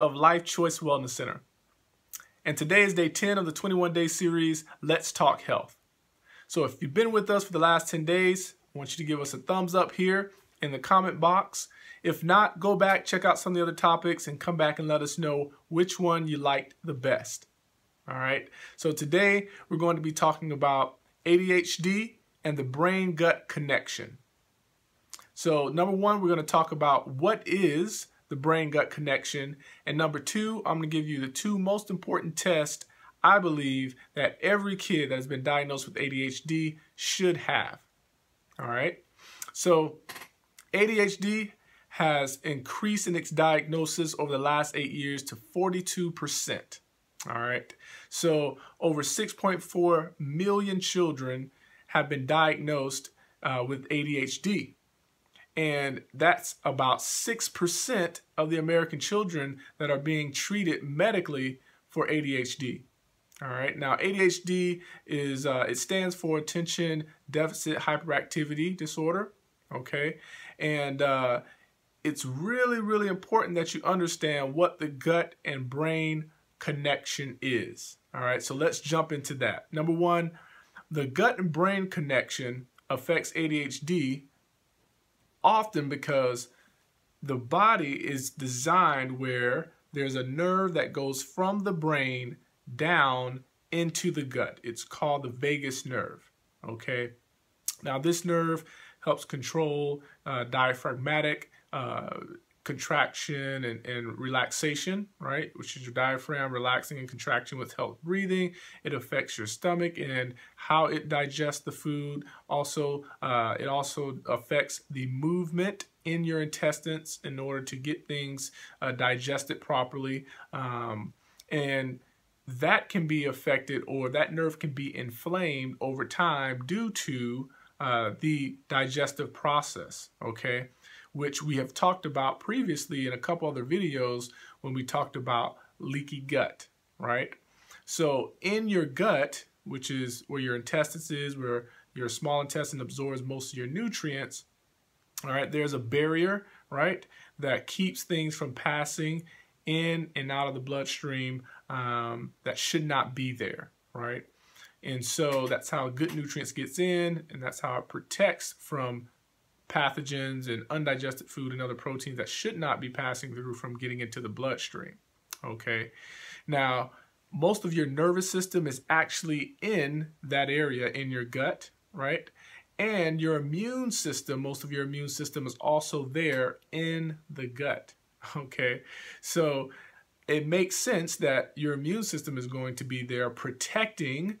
of Life Choice Wellness Center. And today is day 10 of the 21-day series, Let's Talk Health. So if you've been with us for the last 10 days, I want you to give us a thumbs up here in the comment box. If not, go back, check out some of the other topics, and come back and let us know which one you liked the best. All right, so today we're going to be talking about ADHD and the brain-gut connection. So number one, we're going to talk about what is the brain-gut connection. And number two, I'm going to give you the two most important tests I believe that every kid that has been diagnosed with ADHD should have. All right, so ADHD has increased in its diagnosis over the last 8 years to 42%. All right, so over 6.4 million children have been diagnosed with ADHD. And that's about 6% of the American children that are being treated medically for ADHD. All right, now ADHD is, it stands for Attention Deficit Hyperactivity Disorder, okay? And it's really, really important that you understand what the gut and brain connection is. All right, so let's jump into that. Number one, the gut and brain connection affects ADHD often because the body is designed where there's a nerve that goes from the brain down into the gut. It's called the vagus nerve, okay? Now this nerve helps control diaphragmatic contraction and relaxation, right? Which is your diaphragm relaxing and contraction with health breathing. It affects your stomach and how it digests the food. Also, it also affects the movement in your intestines in order to get things digested properly. And that can be affected, or that nerve can be inflamed over time due to the digestive process, okay? Which we have talked about previously in a couple other videos when we talked about leaky gut, right? So in your gut, which is where your intestines is, where your small intestine absorbs most of your nutrients, all right, there's a barrier, right, that keeps things from passing in and out of the bloodstream that should not be there, right? And so that's how good nutrients gets in, and that's how it protects from pathogens and undigested food and other proteins that should not be passing through from getting into the bloodstream, okay? Now, most of your nervous system is actually in that area in your gut, right? And your immune system, most of your immune system is also there in the gut, okay? So it makes sense that your immune system is going to be there protecting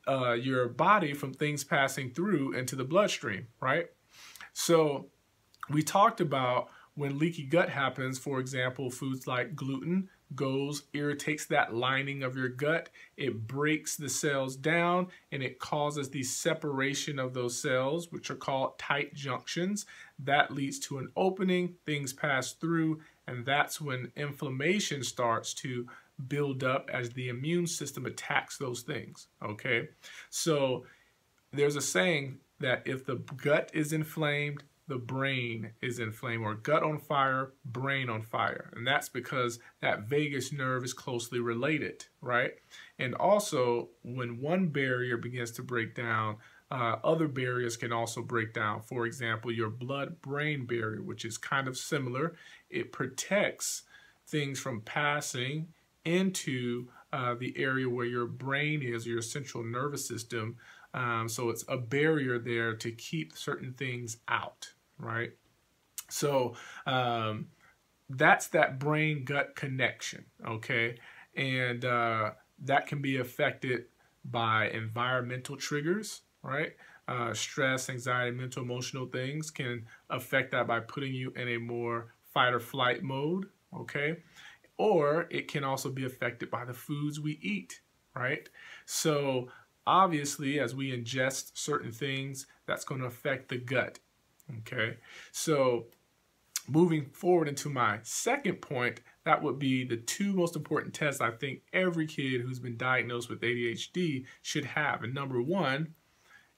your body from things passing through into the bloodstream, right? So we talked about when leaky gut happens, for example, foods like gluten irritates that lining of your gut. It breaks the cells down and it causes the separation of those cells, which are called tight junctions. That leads to an opening, things pass through, and that's when inflammation starts to build up as the immune system attacks those things, okay? So there's a saying that if the gut is inflamed, the brain is inflamed, or gut on fire, brain on fire. And that's because that vagus nerve is closely related, right? And also, when one barrier begins to break down, other barriers can also break down. For example, your blood-brain barrier, which is kind of similar. It protects things from passing into the area where your brain is, or your central nervous system. So it's a barrier there to keep certain things out, right? So that's that brain-gut connection, okay? And that can be affected by environmental triggers, right? Stress, anxiety, mental, emotional things can affect that by putting you in a more fight or flight mode, okay? Or it can also be affected by the foods we eat, right? So obviously, as we ingest certain things, that's going to affect the gut, okay? So moving forward into my second point, that would be the two most important tests I think every kid who's been diagnosed with ADHD should have. And number one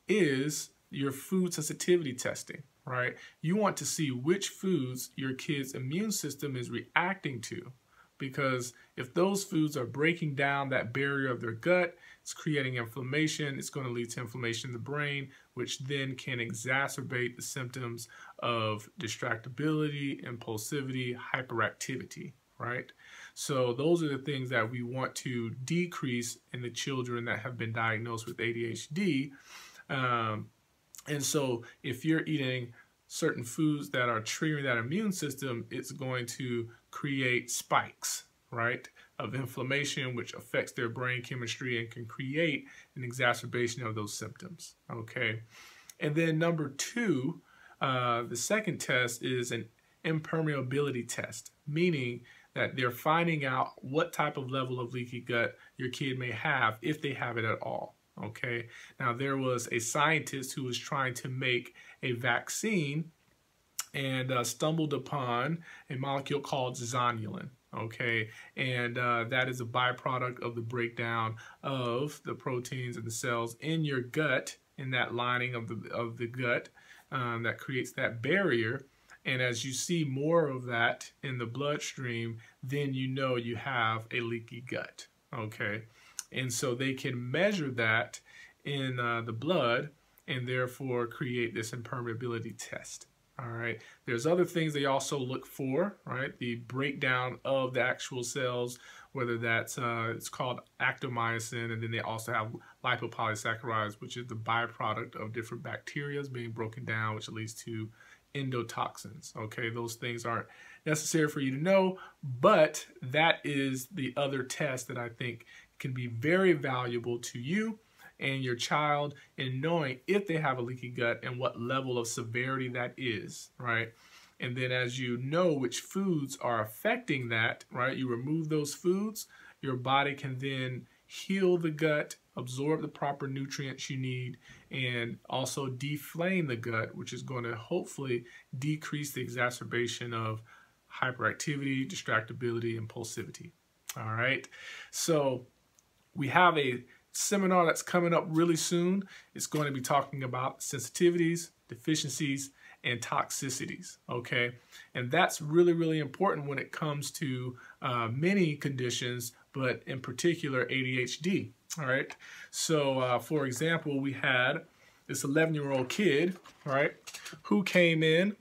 is your food sensitivity testing, right? You want to see which foods your kid's immune system is reacting to, because if those foods are breaking down that barrier of their gut, it's creating inflammation. It's going to lead to inflammation in the brain, which then can exacerbate the symptoms of distractibility, impulsivity, hyperactivity, right? So those are the things that we want to decrease in the children that have been diagnosed with ADHD. And so if you're eating certain foods that are triggering that immune system, it's going to create spikes, right, of inflammation, which affects their brain chemistry and can create an exacerbation of those symptoms, okay? And then number two, the second test is an impermeability test, meaning that they're finding out what type of level of leaky gut your kid may have, if they have it at all. Okay, now there was a scientist who was trying to make a vaccine and stumbled upon a molecule called zonulin. Okay, and that is a byproduct of the breakdown of the proteins and the cells in your gut, in that lining of the gut that creates that barrier. And as you see more of that in the bloodstream, then you know you have a leaky gut. Okay. And so they can measure that in the blood and therefore create this impermeability test. All right. There's other things they also look for, right? The breakdown of the actual cells, whether that's it's called actomycin, and then they also have lipopolysaccharides, which is the byproduct of different bacteria being broken down, which leads to endotoxins. Okay, those things aren't necessary for you to know, but that is the other test that I think can be very valuable to you and your child in knowing if they have a leaky gut and what level of severity that is, right? And then as you know which foods are affecting that, right, you remove those foods, your body can then heal the gut, absorb the proper nutrients you need, and also deflame the gut, which is going to hopefully decrease the exacerbation of hyperactivity, distractibility, impulsivity. All right, so we have a seminar that's coming up really soon. It's going to be talking about sensitivities, deficiencies, and toxicities, okay? And that's really, really important when it comes to many conditions, but in particular ADHD, all right? So for example, we had this 11-year-old kid, all right, who came in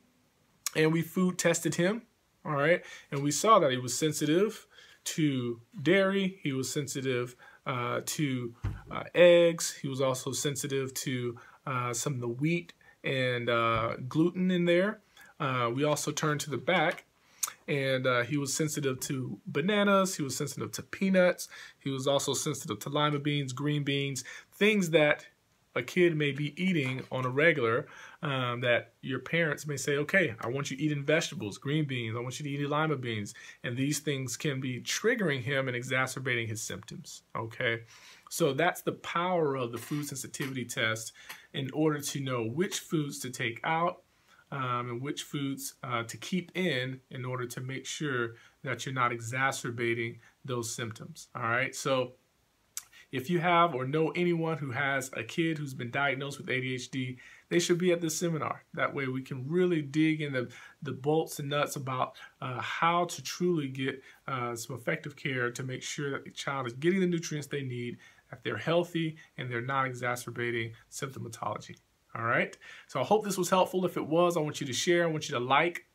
and we food tested him, all right? And we saw that he was sensitive to dairy, he was sensitive to eggs, he was also sensitive to some of the wheat and gluten in there. We also turned to the back, and he was sensitive to bananas, he was sensitive to peanuts, he was also sensitive to lima beans, green beans, things that a kid may be eating on a regular, that your parents may say, okay, I want you eating vegetables, green beans, I want you to eat lima beans, and these things can be triggering him and exacerbating his symptoms, okay? So that's the power of the food sensitivity test in order to know which foods to take out and which foods to keep in order to make sure that you're not exacerbating those symptoms, all right? So if you have or know anyone who has a kid who's been diagnosed with ADHD, they should be at this seminar. That way we can really dig in the bolts and nuts about how to truly get some effective care to make sure that the child is getting the nutrients they need, that they're healthy, and they're not exacerbating symptomatology. All right? So I hope this was helpful. If it was, I want you to share, I want you to like,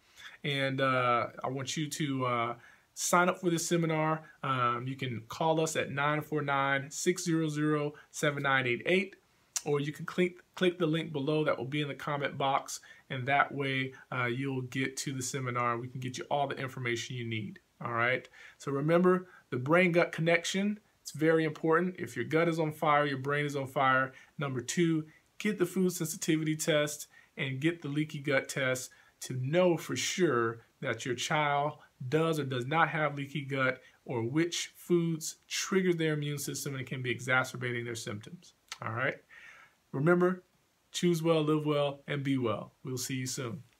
and I want you to sign up for this seminar. You can call us at 949-600-7988, or you can click the link below that will be in the comment box, and that way you'll get to the seminar. We can get you all the information you need. All right? So remember, the brain-gut connection, it's very important. If your gut is on fire, your brain is on fire. Number two, get the food sensitivity test and get the leaky gut test to know for sure that your child does or does not have leaky gut, or which foods trigger their immune system and can be exacerbating their symptoms. All right? Remember, choose well, live well, and be well. We'll see you soon.